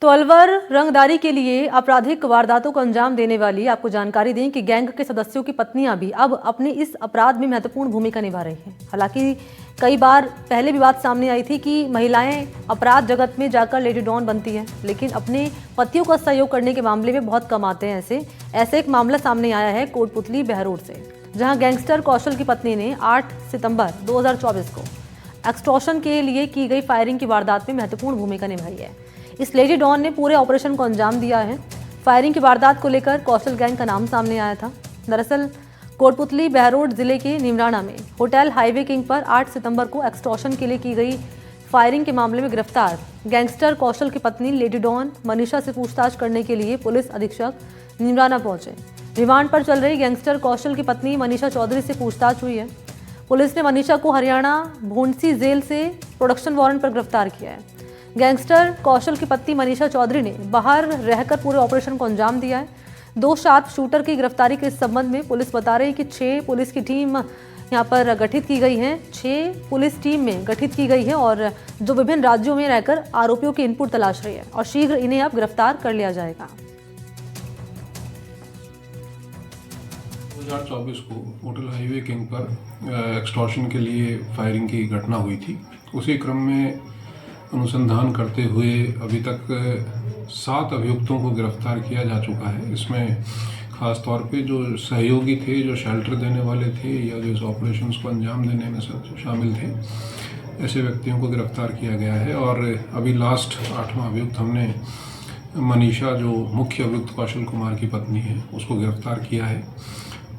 तो अलवर रंगदारी के लिए आपराधिक वारदातों को अंजाम देने वाली आपको जानकारी दें कि गैंग के सदस्यों की पत्नियां भी अब अपने इस अपराध में महत्वपूर्ण भूमिका निभा रही हैं। हालांकि कई बार पहले भी बात सामने आई थी कि महिलाएं अपराध जगत में जाकर लेडी डॉन बनती हैं, लेकिन अपने पतियों का सहयोग करने के मामले में बहुत कम आते हैं। ऐसे एक मामला सामने आया है कोटपुतली बहरोड से, जहां गैंगस्टर कौशल की पत्नी ने 8 सितंबर 2024 को एक्सटॉर्शन के लिए की गई फायरिंग की वारदात में महत्वपूर्ण भूमिका निभाई है। इस लेडी डॉन ने पूरे ऑपरेशन को अंजाम दिया है। फायरिंग की वारदात को लेकर कौशल गैंग का नाम सामने आया था। दरअसल कोटपुतली बहरोड जिले के निमराना में होटल हाईवे किंग पर 8 सितंबर को एक्सटॉर्शन के लिए की गई फायरिंग के मामले में गिरफ्तार गैंगस्टर कौशल की पत्नी लेडी डॉन मनीषा से पूछताछ करने के लिए पुलिस अधीक्षक निमराना पहुंचे। रिमांड पर चल रही गैंगस्टर कौशल की पत्नी मनीषा चौधरी से पूछताछ हुई है। पुलिस ने मनीषा को हरियाणा भोंडसी जेल से प्रोडक्शन वारंट पर गिरफ्तार किया है। गैंगस्टर कौशल की पत्नी मनीषा चौधरी ने बाहर रहकर पूरे ऑपरेशन को अंजाम दिया है। 2 शार्प शूटर की गिरफ्तारी के संबंध में पुलिस बता रही है कि 6 पुलिस की टीम यहां पर गठित की गई है। 6 पुलिस टीम में गठित की गई है और जो विभिन्न राज्यों में रहकर आरोपियों की इनपुट तलाश रही है और शीघ्र इन्हें अब गिरफ्तार कर लिया जाएगा। 2024 को होटल हाईवे किंग पर एक्सटॉर्शन के लिए फायरिंग की घटना हुई थी। उसी क्रम में अनुसंधान करते हुए अभी तक 7 अभियुक्तों को गिरफ्तार किया जा चुका है। इसमें खास तौर पे जो सहयोगी थे, जो शेल्टर देने वाले थे या जो इस ऑपरेशंस को अंजाम देने में शामिल थे, ऐसे व्यक्तियों को गिरफ्तार किया गया है। और अभी लास्ट 8वां अभियुक्त हमने मनीषा, जो मुख्य अभियुक्त कौशल कुमार की पत्नी है, उसको गिरफ्तार किया है,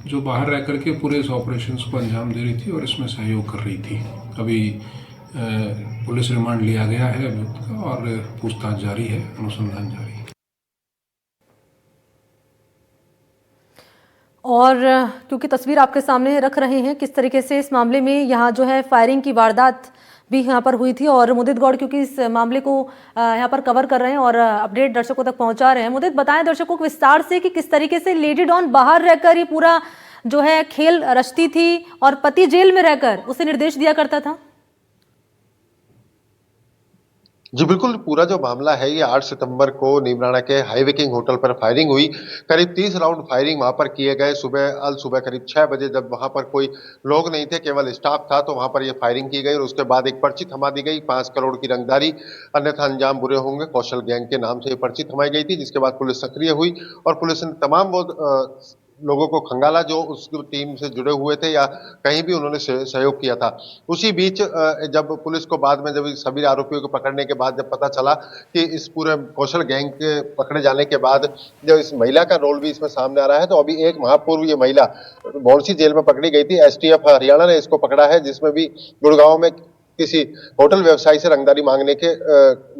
जो बाहर रह करके पूरे इस ऑपरेशंस को अंजाम दे रही थी और इसमें सहयोग कर रही थी। अभी पुलिस रिमांड लिया गया है अभियुक्त का और पूछताछ जारी है, अनुसंधान जारी है। और क्योंकि तस्वीर आपके सामने रख रहे हैं किस तरीके से इस मामले में यहाँ जो है फायरिंग की वारदात भी यहाँ पर हुई थी, और मुदित गौड़ क्योंकि इस मामले को यहाँ पर कवर कर रहे हैं और अपडेट दर्शकों तक पहुँचा रहे हैं। मुदित, बताएं दर्शकों को विस्तार से कि किस तरीके से लेडी डॉन बाहर रहकर ये पूरा जो है खेल रचती थी और पति जेल में रहकर उसे निर्देश दिया करता था। जी बिल्कुल, पूरा जो मामला है ये 8 सितंबर को नीमराना के हाईवे किंग होटल पर फायरिंग हुई। करीब 30 राउंड फायरिंग वहां पर किए गए। सुबह करीब 6 बजे, जब वहां पर कोई लोग नहीं थे, केवल स्टाफ था, तो वहां पर ये फायरिंग की गई और उसके बाद एक पर्ची थमा दी गई, 5 करोड़ की रंगदारी, अन्यथा अंजाम बुरे होंगे, कौशल गैंग के नाम से ये पर्ची थमाई गई थी। जिसके बाद पुलिस सक्रिय हुई और पुलिस ने तमाम वो लोगों को खंगाला जो उस टीम से जुड़े हुए थे या कहीं भी उन्होंने सहयोग किया था। उसी बीच जब पुलिस को बाद में, जब सभी आरोपियों को पकड़ने के बाद जब पता चला कि इस पूरे कौशल गैंग के पकड़े जाने के बाद जब इस महिला का रोल भी इसमें सामने आ रहा है, तो अभी एक माह पूर्व ये महिला भौंडसी जेल में पकड़ी गई थी। एसटीएफ हरियाणा ने इसको पकड़ा है, जिसमें भी गुड़गांव में किसी होटल व्यवसायी से रंगदारी मांगने के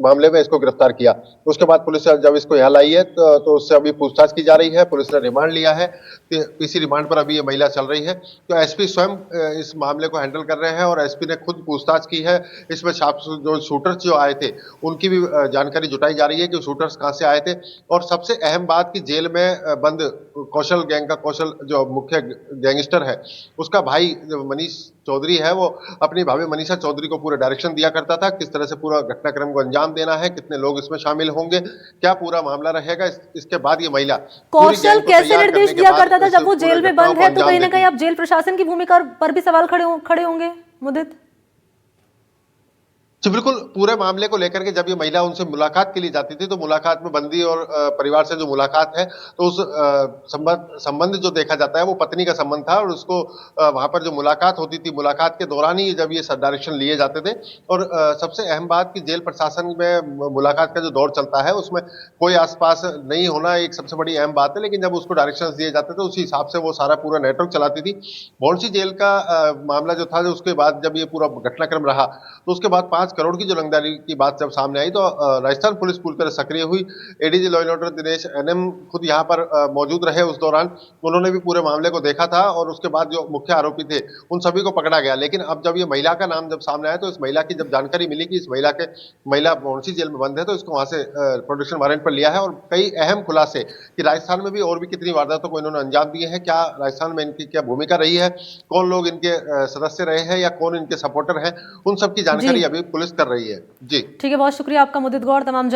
मामले में इसको गिरफ्तार किया। उसके बाद पुलिस जब इसको यहाँ लाई है तो उससे अभी पूछताछ की जा रही है। पुलिस ने रिमांड लिया है, इसी रिमांड पर अभी ये महिला चल रही है। तो एसपी स्वयं इस मामले को हैंडल कर रहे हैं और एसपी ने खुद पूछताछ की है। इसमें जो शूटर्स जो आए थे उनकी भी जानकारी जुटाई जा रही है कि शूटर्स कहाँ से आए थे। और सबसे अहम बात कि जेल में बंद कौशल गैंग का, कौशल जो मुख्य गैंगस्टर है, उसका भाई जो मनीष चौधरी है, वो अपनी भाभी मनीषा चौधरी को पूरा डायरेक्शन दिया करता था, किस तरह से पूरा घटनाक्रम को अंजाम देना है, कितने लोग इसमें शामिल होंगे, क्या पूरा मामला रहेगा। इसके बाद ये महिला कौशल कैसे निर्देश दिया करता था जब वो जेल में बंद है, तो कहीं ना कहीं अब जेल प्रशासन की भूमिका पर भी सवाल खड़े होंगे मुदित। जी बिल्कुल, पूरे मामले को लेकर के जब ये महिला उनसे मुलाकात के लिए जाती थी, तो मुलाकात में बंदी और परिवार से जो मुलाकात है, तो उस संबंध जो देखा जाता है वो पत्नी का संबंध था और उसको वहां पर जो मुलाकात होती थी, मुलाकात के दौरान ही जब ये डायरेक्शन लिए जाते थे। और सबसे अहम बात कि जेल प्रशासन में मुलाकात का जो दौर चलता है उसमें कोई आसपास नहीं होना एक सबसे बड़ी अहम बात है, लेकिन जब उसको डायरेक्शन दिए जाते थे उसी हिसाब से वो सारा पूरा नेटवर्क चलाती थी। भौंडसी जेल का मामला जो था, उसके बाद जब ये पूरा घटनाक्रम रहा, तो उसके बाद 5 करोड़ की जो रंगदारी की बात जब सामने आई, तो राजस्थान पुलिस पूरी तरह सक्रिय हुई। ADG law and order Dinesh NM खुद यहां पर मौजूद रहे उस दौरान। उन्होंने भी पूरे मामले को देखा था और उसके बाद जो मुख्य आरोपी थे उन सभी को पकड़ा गया। लेकिन अब जब ये महिला का नाम जब सामने आया, तो इस महिला की जब जानकारी मिली कि इस महिला भौंडसी जेल में बंद है, तो इसको वहां से प्रोटेक्शन वारंट पर लिया है। और कई अहम खुलासे कि राजस्थान में भी और भी कितनी वारदातों को इन्होंने अंजाम दिए हैं, क्या राजस्थान में इनकी क्या भूमिका रही है, कौन लोग इनके सदस्य रहे हैं या कौन इनके सपोर्टर हैं, उन सब की जानकारी अभी पुलिस कर रही है। जी ठीक है, बहुत शुक्रिया आपका मुदित गौड़। तमाम